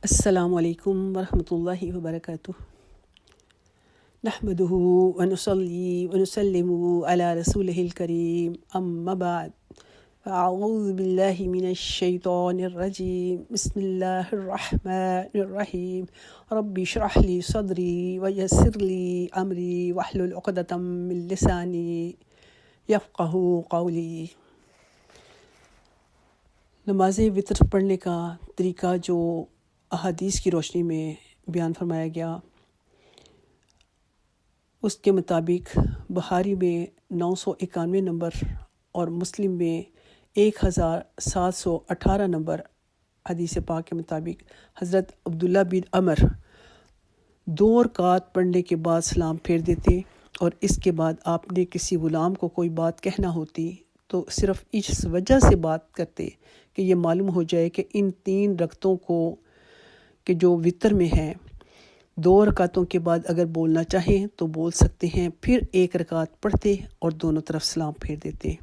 السلام علیکم ورحمۃ اللہ وبرکاتہ۔ نحمده ونصلي ونسلم على رسوله الكريم اما بعد فاعوذ باللہ من الشیطان الرجیم بسم اللہ الرحمن الرحیم رب اشرح لي صدری ویسر لي امری واحلل عقدۃ من لسانی یفقہوا قولی۔ نماز وتر پڑھنے کا طریقہ جو احادیث کی روشنی میں بیان فرمایا گیا، اس کے مطابق بخاری میں 991 نمبر اور مسلم میں 1718 نمبر حدیث پاک کے مطابق حضرت عبداللہ بن عمر 2 رکعت پڑھنے کے بعد سلام پھیر دیتے، اور اس کے بعد آپ نے کسی غلام کو کوئی بات کہنا ہوتی تو صرف اس وجہ سے بات کرتے کہ یہ معلوم ہو جائے کہ ان 3 رکعتوں کو کہ جو وتر میں ہے 2 رکعتوں کے بعد اگر بولنا چاہیں تو بول سکتے ہیں، پھر 1 رکعت پڑھتے اور دونوں طرف سلام پھیر دیتے۔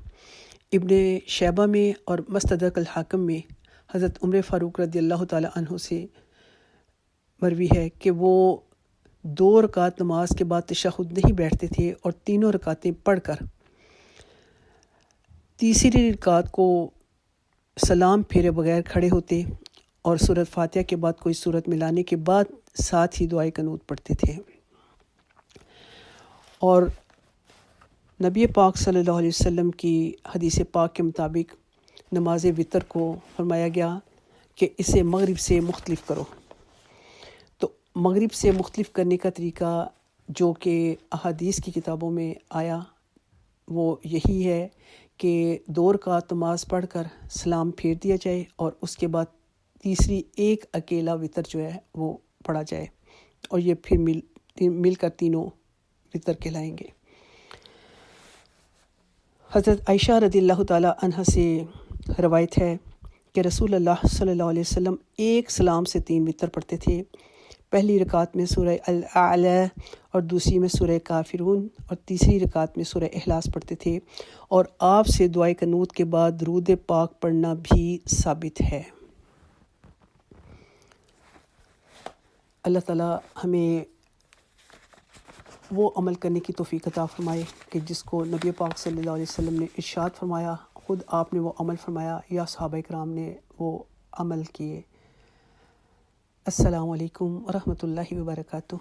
ابن شیبہ میں اور مستدرک الحاکم میں حضرت عمر فاروق رضی اللہ تعالی عنہ سے مروی ہے کہ وہ 2 رکعت نماز کے بعد تشہد نہیں بیٹھتے تھے اور تینوں رکعتیں پڑھ کر تیسری رکعت کو سلام پھیرے بغیر کھڑے ہوتے اور سورۃ فاتحہ کے بعد کوئی سورت ملانے کے بعد ساتھ ہی دعائے قنوت پڑھتے تھے۔ اور نبی پاک صلی اللہ علیہ وسلم کی حدیث پاک کے مطابق نماز وتر کو فرمایا گیا کہ اسے مغرب سے مختلف کرو۔ تو مغرب سے مختلف کرنے کا طریقہ جو کہ احادیث کی کتابوں میں آیا وہ یہی ہے کہ 2 رکعت نماز پڑھ کر سلام پھیر دیا جائے اور اس کے بعد تیسری ایک اکیلا وتر جو ہے وہ پڑھا جائے، اور یہ پھر مل کر تینوں وتر کہلائیں گے۔ حضرت عائشہ رضی اللہ تعالیٰ عنہ سے روایت ہے کہ رسول اللہ صلی اللہ علیہ وسلم ایک سلام سے 3 وتر پڑھتے تھے۔ پہلی رکعت میں سورہ الاعلی اور دوسری میں سورہ کافرون اور تیسری رکعت میں سورہ اخلاص پڑھتے تھے، اور آپ سے دعائے قنوت کے بعد درود پاک پڑھنا بھی ثابت ہے۔ اللہ تعالیٰ ہمیں وہ عمل کرنے کی توفیق عطا فرمائے کہ جس کو نبی پاک صلی اللہ علیہ وسلم نے ارشاد فرمایا، خود آپ نے وہ عمل فرمایا یا صحابہ کرام نے وہ عمل کیے۔ السلام علیکم ورحمۃ اللہ وبرکاتہ۔